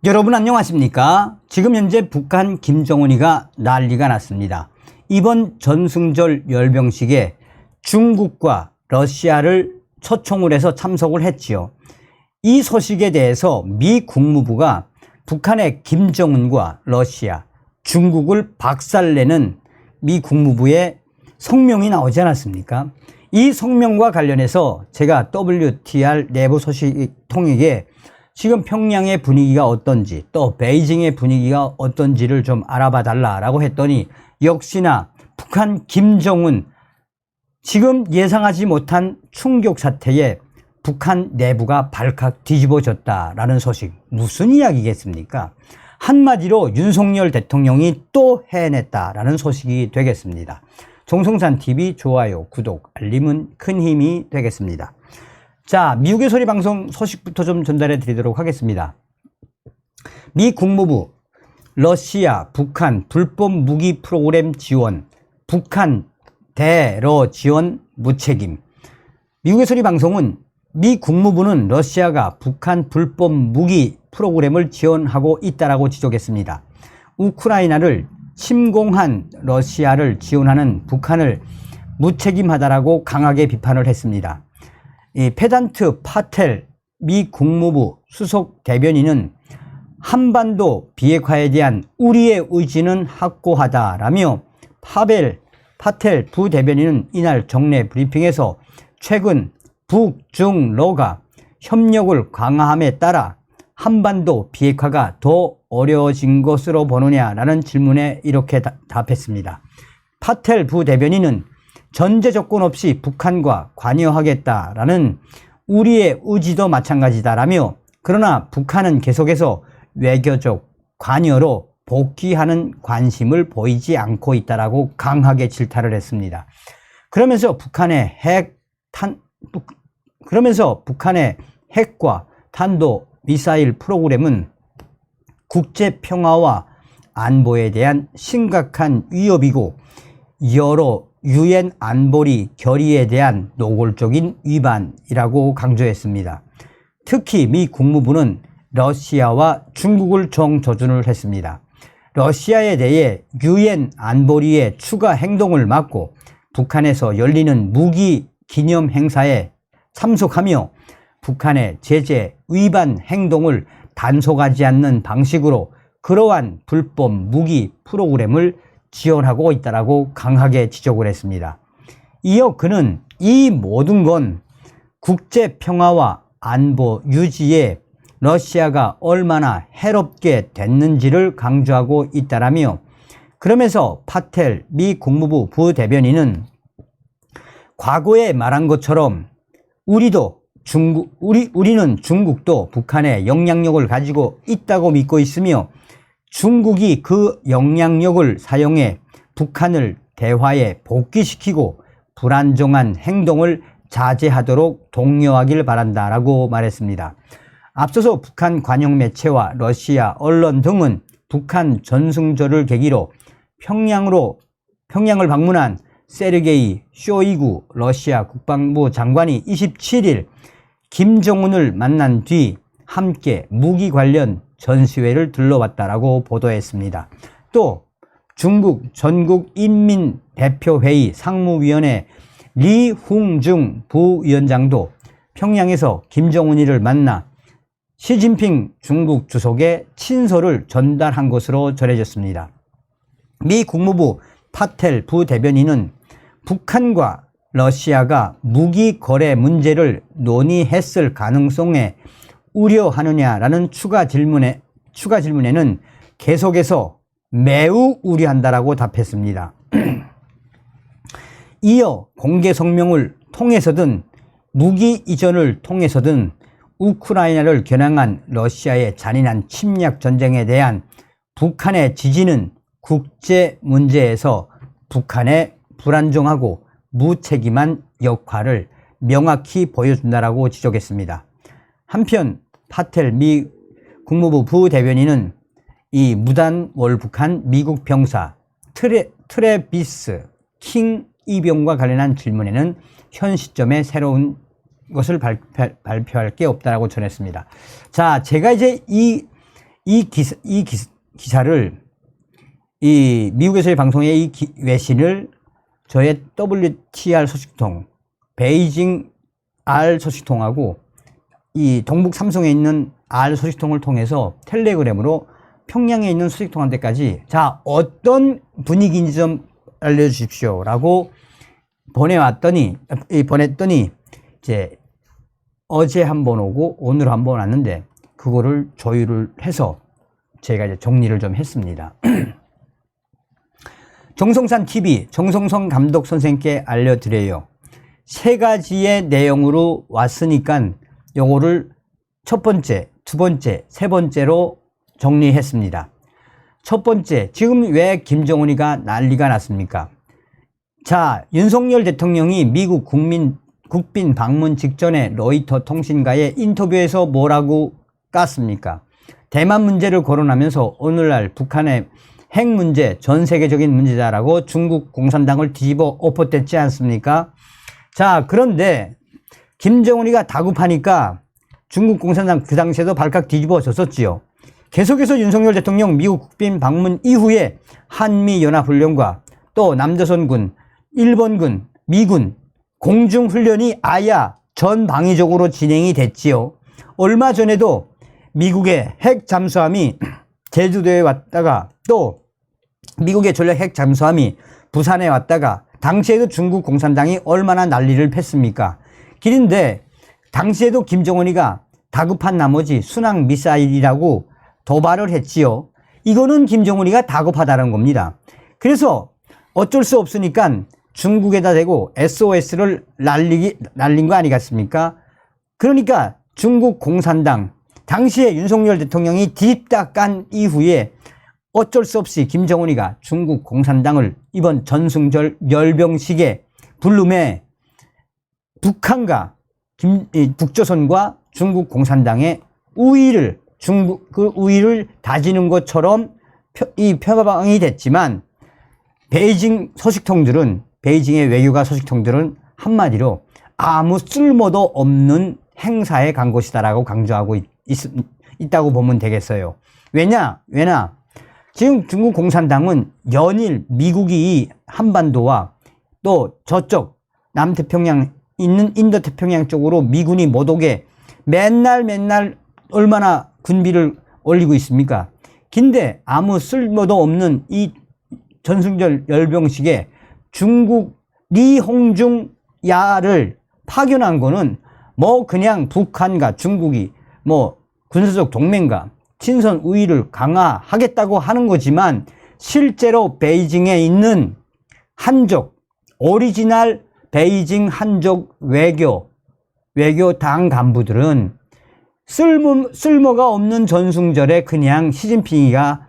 여러분 안녕하십니까? 지금 현재 북한 김정은이가 난리가 났습니다. 이번 전승절 열병식에 중국과 러시아를 초청을 해서 참석을 했지요. 이 소식에 대해서 미 국무부가 북한의 김정은과 러시아, 중국을 박살내는 미 국무부의 성명이 나오지 않았습니까? 이 성명과 관련해서 제가 WTR 내부 소식통에게 지금 평양의 분위기가 어떤지 또 베이징의 분위기가 어떤지를 좀 알아봐 달라고 했더니 역시나 북한 김정은 지금 예상하지 못한 충격 사태에 북한 내부가 발칵 뒤집어졌다라는 소식. 무슨 이야기겠습니까? 한마디로 윤석열 대통령이 또 해냈다라는 소식이 되겠습니다. 정성산TV 좋아요, 구독, 알림은 큰 힘이 되겠습니다. 자, 미국의 소리 방송 소식부터 좀 전달해 드리도록 하겠습니다. 미 국무부 러시아, 북한 불법 무기 프로그램 지원, 북한 대러 지원 무책임. 미국의 소리 방송은 미 국무부는 러시아가 북한 불법 무기 프로그램을 지원하고 있다라고 지적했습니다. 우크라이나를 침공한 러시아를 지원하는 북한을 무책임하다라고 강하게 비판을 했습니다. 이 페단트 파텔 미 국무부 수석 대변인은 한반도 비핵화에 대한 우리의 의지는 확고하다라며 파텔 부대변인은 이날 정례 브리핑에서 최근 북중러가 협력을 강화함에 따라 한반도 비핵화가 더 어려워진 것으로 보느냐라는 질문에 이렇게 답했습니다. 파텔 부대변인은 전제 조건 없이 북한과 관여하겠다라는 우리의 의지도 마찬가지다라며 그러나 북한은 계속해서 외교적 관여로 복귀하는 관심을 보이지 않고 있다라고 강하게 질타를 했습니다. 그러면서 북한의 핵과 탄도 미사일 프로그램은 국제 평화와 안보에 대한 심각한 위협이고 여러 유엔 안보리 결의에 대한 노골적인 위반이라고 강조했습니다. 특히 미 국무부는 러시아와 중국을 정조준을 했습니다. 러시아에 대해 유엔 안보리의 추가 행동을 막고 북한에서 열리는 무기 기념 행사에 참석하며 북한의 제재 위반 행동을 단속하지 않는 방식으로 그러한 불법 무기 프로그램을 지원하고 있다라고 강하게 지적을 했습니다. 이어 그는 이 모든 건 국제 평화와 안보 유지에 러시아가 얼마나 해롭게 됐는지를 강조하고 있다라며 그러면서 파텔 미 국무부 부대변인은 과거에 말한 것처럼 우리는 중국도 북한의 영향력을 가지고 있다고 믿고 있으며 중국이 그 영향력을 사용해 북한을 대화에 복귀시키고 불안정한 행동을 자제하도록 독려하길 바란다라고 말했습니다. 앞서서 북한 관영 매체와 러시아 언론 등은 북한 전승절을 계기로 평양을 방문한 세르게이 쇼이구 러시아 국방부 장관이 27일 김정은을 만난 뒤 함께 무기 관련 전시회를 둘러봤다라고 보도했습니다. 또 중국 전국인민대표회의 상무위원회 리홍중 부위원장도 평양에서 김정은이를 만나 시진핑 중국 주석의 친서를 전달한 것으로 전해졌습니다. 미 국무부 파텔 부대변인은 북한과 러시아가 무기 거래 문제를 논의했을 가능성에 우려하느냐라는 추가 질문에는 계속해서 매우 우려한다라고 답했습니다. 이어 공개 성명을 통해서든 무기 이전을 통해서든 우크라이나를 겨냥한 러시아의 잔인한 침략 전쟁에 대한 북한의 지지는 국제 문제에서 북한의 불안정하고 무책임한 역할을 명확히 보여준다라고 지적했습니다. 한편 파텔 미 국무부 부대변인은 이 무단 월북한 미국 병사 트래비스 킹 이병과 관련한 질문에는 현 시점에 새로운 것을 발표할 게 없다라고 전했습니다. 자, 제가 이제 이 기사를 이 미국에서의 방송의 외신을 저의 WTR 소식통, 베이징 R 소식통하고 이 동북 삼성에 있는 R 소식통을 통해서 텔레그램으로 평양에 있는 소식통한테까지 자, 어떤 분위기인지 좀 알려주십시오 라고 보냈더니 이제 어제 한 번 오고 오늘 한 번 왔는데 그거를 조율을 해서 제가 이제 정리를 좀 했습니다. 정성산 TV 정성성 감독 선생님께 알려드려요. 세 가지의 내용으로 왔으니까 요거를 첫 번째, 두 번째, 세 번째로 정리했습니다. 첫 번째, 지금 왜 김정은이가 난리가 났습니까? 자, 윤석열 대통령이 미국 국빈 방문 직전에 로이터 통신과의 인터뷰에서 뭐라고 깠습니까? 대만 문제를 거론하면서 오늘날 북한의 핵 문제, 전 세계적인 문제다라고 중국 공산당을 뒤집어 엎었댔지 않습니까? 자, 그런데 김정은이가 다급하니까 중국 공산당 그 당시에도 발칵 뒤집어졌었지요. 계속해서 윤석열 대통령 미국 국빈 방문 이후에 한미연합훈련과 또 남조선군, 일본군, 미군 공중훈련이 아야 전방위적으로 진행이 됐지요. 얼마 전에도 미국의 핵 잠수함이 제주도에 왔다가 또 미국의 전략 핵 잠수함이 부산에 왔다가 당시에도 중국 공산당이 얼마나 난리를 폈습니까? 그런데 당시에도 김정은이가 다급한 나머지 순항 미사일이라고 도발을 했지요. 이거는 김정은이가 다급하다는 겁니다. 그래서 어쩔 수 없으니까 중국에다 대고 SOS를 날린 거 아니겠습니까? 그러니까 중국 공산당 당시에 윤석열 대통령이 뒤집다 깐 이후에 어쩔 수 없이 김정은이가 중국 공산당을 이번 전승절 열병식에 부름에 북한과 북조선과 중국 공산당의 우위를 그 우위를 다지는 것처럼 표방이 됐지만 베이징의 외교가 소식통들은 한마디로 아무 쓸모도 없는 행사에 간 것이다라고 강조하고 있다고 보면 되겠어요. 왜냐? 지금 중국 공산당은 연일 미국이 한반도와 또 저쪽 남태평양 있는 인도태평양 쪽으로 미군이 못 오게 맨날 얼마나 군비를 올리고 있습니까? 근데 아무 쓸모도 없는 이 전승절 열병식에 중국 리홍중 야를 파견한 거는 뭐 그냥 북한과 중국이 뭐 군사적 동맹과 친선 우위를 강화하겠다고 하는 거지만 실제로 베이징에 있는 한족 오리지널 베이징 한족 외교당 간부들은 쓸모가 없는 전승절에 그냥 시진핑이가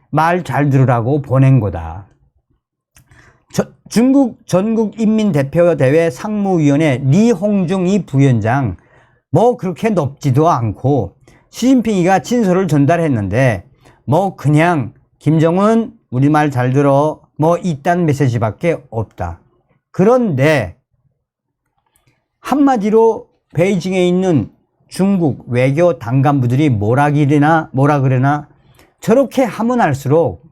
말 잘 들으라고 보낸 거다. 중국 전국인민대표대회 상무위원회 리홍중 이 부위원장 뭐 그렇게 높지도 않고 시진핑이가 친서를 전달했는데 뭐 그냥 김정은 우리 말 잘 들어 뭐 이딴 메시지밖에 없다. 그런데 한마디로 베이징에 있는 중국 외교 당간부들이 뭐라 그러나 저렇게 하면 할수록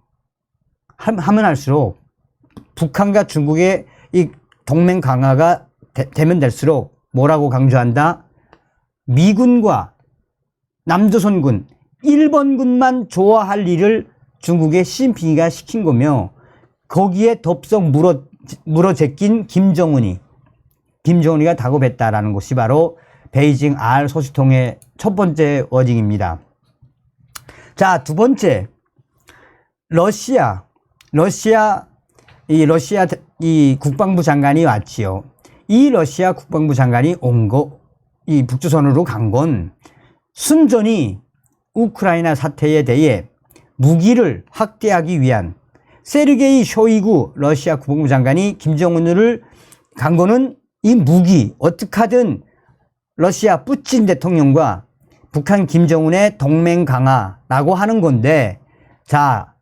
북한과 중국의 이 동맹 강화가 되면 될수록 뭐라고 강조한다? 미군과 남조선군, 일본군만 좋아할 일을 중국의 시진핑이가 시킨 거며 거기에 덥석 물어제낀 김정은이가 다급했다라는 것이 바로 베이징 R 소식통의 첫 번째 워딩입니다. 자, 두 번째, 러시아 이 국방부 장관이 왔지요. 이 러시아 국방부 장관이 이 북조선으로 간 건 순전히 우크라이나 사태에 대해 무기를 확대하기 위한 세르게이 쇼이구 러시아 국방부 장관이 김정은을 간 거는 이 무기 어떻게 하든 러시아 푸틴 대통령과 북한 김정은의 동맹 강화라고 하는 건데, 자,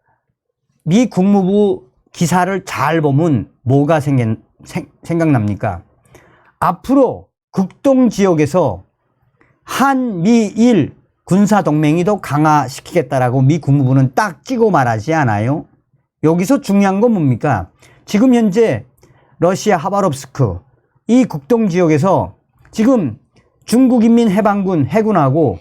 미 국무부 기사를 잘 보면 뭐가 생각납니까? 앞으로 극동 지역에서 한미일 군사 동맹이 더 강화시키겠다라고 미 국무부는 딱 찍고 말하지 않아요? 여기서 중요한 건 뭡니까? 지금 현재 러시아 하바롭스크 이 국동 지역에서 지금 중국인민해방군 해군하고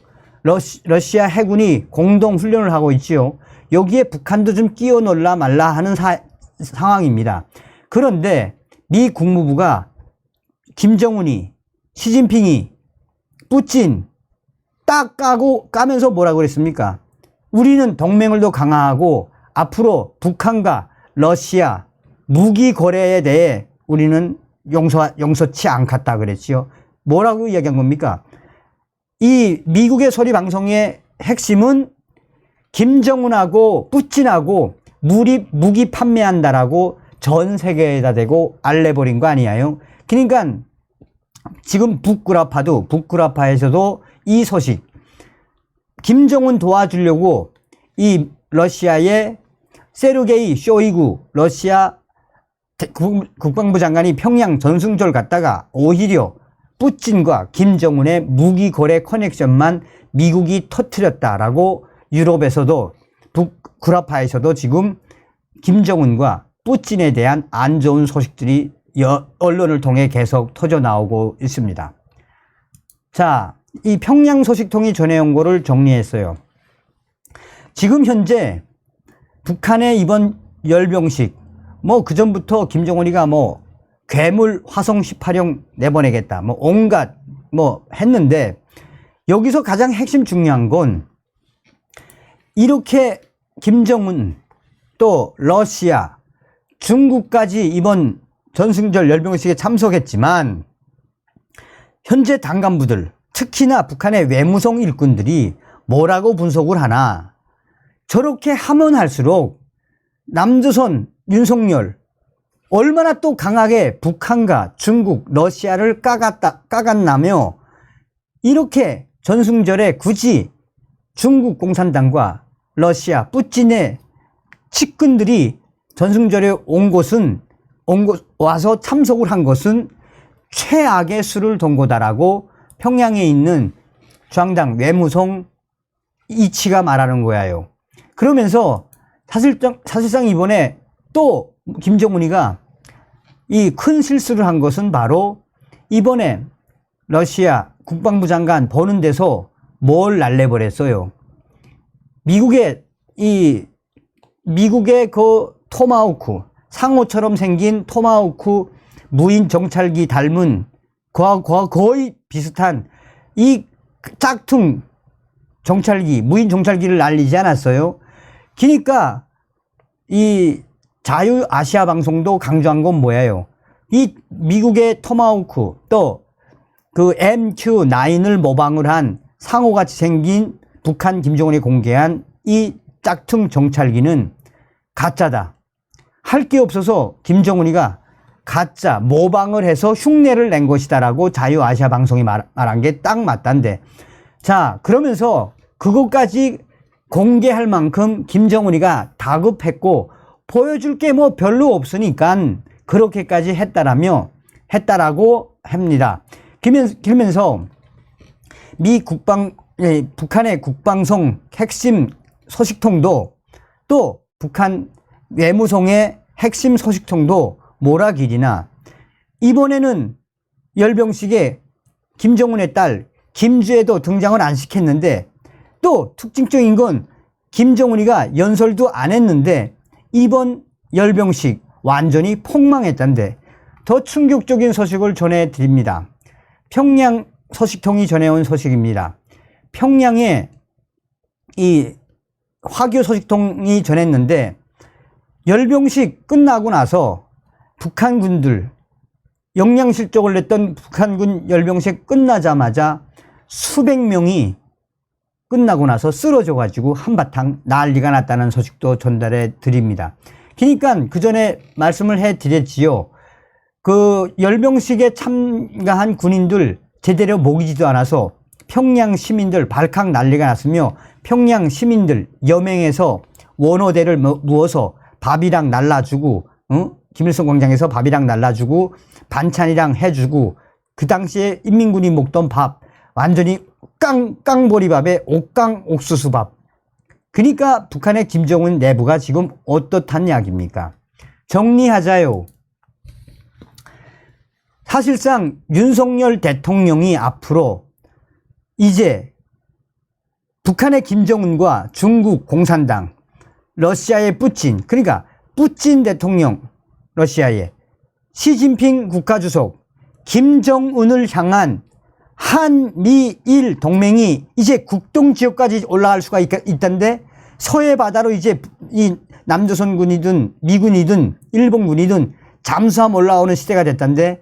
러시아 해군이 공동 훈련을 하고 있지요. 여기에 북한도 좀 끼어 넣으라 말라 하는 상황입니다. 그런데 미 국무부가 김정은이, 시진핑이, 푸틴 딱 까면서 뭐라고 그랬습니까? 우리는 동맹을 더 강화하고 앞으로 북한과 러시아 무기 거래에 대해 우리는 용서치 않겠다 그랬지요. 뭐라고 이야기한 겁니까? 이 미국의 소리 방송의 핵심은 김정은하고 푸틴하고 무기 판매한다라고 전 세계에다 대고 알려버린 거 아니에요? 그러니까 지금 북구라파에서도 이 소식, 김정은 도와주려고 이 러시아의 세르게이 쇼이구 러시아 국방부 장관이 평양 전승절 갔다가 오히려 푸틴과 김정은의 무기 거래 커넥션만 미국이 터뜨렸다라고 유럽에서도 북구라파에서도 지금 김정은과 푸틴에 대한 안 좋은 소식들이 언론을 통해 계속 터져 나오고 있습니다. 자, 이 평양 소식통이 전해온 거를 정리했어요. 지금 현재 북한의 이번 열병식, 그전부터 김정은이가 괴물 화성 18형 내보내겠다, 온갖 했는데, 여기서 가장 핵심 중요한 건 이렇게 김정은 또 러시아, 중국까지 이번 전승절 열병식에 참석했지만 현재 당 간부들, 특히나 북한의 외무성 일꾼들이 뭐라고 분석을 하나, 저렇게 하면 할수록 남조선 윤석열 얼마나 또 강하게 북한과 중국, 러시아를 까갔나며 이렇게 전승절에 굳이 중국 공산당과 러시아, 푸틴의 측근들이 전승절에 와서 참석을 한 것은 최악의 수를 돈 거다라고 평양에 있는 중앙당 외무성 이치가 말하는 거예요. 그러면서 사실상 이번에 또 김정은이가 이 큰 실수를 한 것은 바로 이번에 러시아 국방부 장관 보는 데서 뭘 날려버렸어요. 미국의 그 토마호크, 상호처럼 생긴 토마호크 무인 정찰기 닮은 거의 비슷한 이 짝퉁 정찰기, 무인 정찰기를 날리지 않았어요. 그러니까 이 자유아시아 방송도 강조한 건 뭐예요? 이 미국의 토마호크 또 그 MQ-9을 모방을 한 상호같이 생긴 북한 김정은이 공개한 이 짝퉁 정찰기는 가짜다. 할 게 없어서 김정은이가 가짜 모방을 해서 흉내를 낸 것이다라고 자유아시아 방송이 말한 게 딱 맞단데, 자 그러면서 그것까지 공개할 만큼 김정은이가 다급했고 보여줄 게 별로 없으니까 그렇게까지 했다라고 합니다. 그러면서 북한의 국방성 핵심 소식통도 또 북한 외무성의 핵심 소식통도 뭐라 기리나, 이번에는 열병식에 김정은의 딸 김주애도 등장을 안 시켰는데, 또 특징적인 건 김정은이가 연설도 안 했는데 이번 열병식 완전히 폭망했던데, 더 충격적인 소식을 전해드립니다. 평양 소식통이 전해온 소식입니다. 평양에 이 화교 소식통이 전했는데, 열병식 끝나고 나서 북한군들, 영양실족을 냈던 북한군 열병식 끝나자마자 수백 명이 끝나고 나서 쓰러져 가지고 한바탕 난리가 났다는 소식도 전달해 드립니다. 그러니까 그 전에 말씀을 해 드렸지요. 그 열병식에 참가한 군인들 제대로 먹이지도 않아서 평양 시민들 발칵 난리가 났으며, 평양 시민들 여맹에서 원호대를 모어서 밥이랑 날라주고, 김일성 광장에서 밥이랑 날라주고 반찬이랑 해주고, 그 당시에 인민군이 먹던 밥 완전히 깡보리밥에 옥강 옥수수밥. 그러니까 북한의 김정은 내부가 지금 어떻단 이야기입니까? 정리하자요. 사실상 윤석열 대통령이 앞으로 이제 북한의 김정은과 중국 공산당, 러시아의 푸틴, 그러니까 푸틴 대통령, 러시아의 시진핑 국가주석, 김정은을 향한 한미일 동맹이 이제 국동지역까지 올라갈 수가 있던데, 서해 바다로 이제 이 남조선군이든 미군이든 일본군이든 잠수함 올라오는 시대가 됐던데,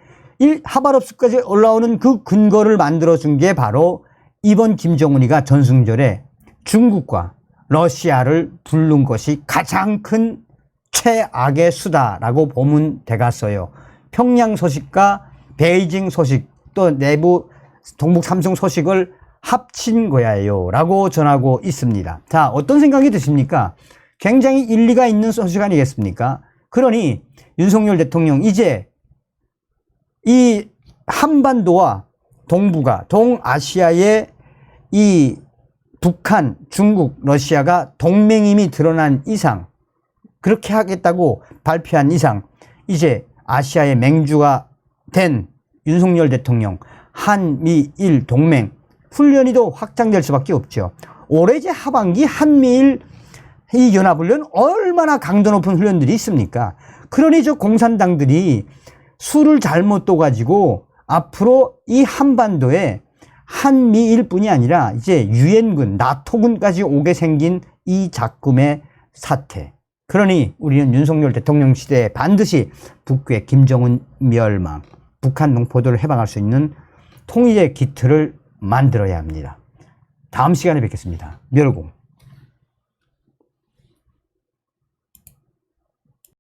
하바롭스크까지 올라오는 그 근거를 만들어준 게 바로 이번 김정은이가 전승절에 중국과 러시아를 부른 것이 가장 큰 최악의 수다라고 보면 되겠어요. 평양 소식과 베이징 소식, 또 내부 동북 삼성 소식을 합친 거야요 라고 전하고 있습니다. 자, 어떤 생각이 드십니까? 굉장히 일리가 있는 소식 아니겠습니까? 그러니 윤석열 대통령 이제 이 한반도와 동북아, 동아시아의 이 북한, 중국, 러시아가 동맹임이 드러난 이상, 그렇게 하겠다고 발표한 이상, 이제 아시아의 맹주가 된 윤석열 대통령, 한미일 동맹 훈련이 더 확장될 수밖에 없죠. 올해 이제 하반기 한미일 이 연합훈련 얼마나 강도 높은 훈련들이 있습니까? 그러니 저 공산당들이 수를 잘못 둬가지고 앞으로 이 한반도에 한미일뿐이 아니라 이제 유엔군, 나토군까지 오게 생긴 이 작금의 사태. 그러니 우리는 윤석열 대통령 시대에 반드시 북괴 김정은 멸망, 북한 농포도를 해방할 수 있는 통일의 기틀을 만들어야 합니다. 다음 시간에 뵙겠습니다. 멸공.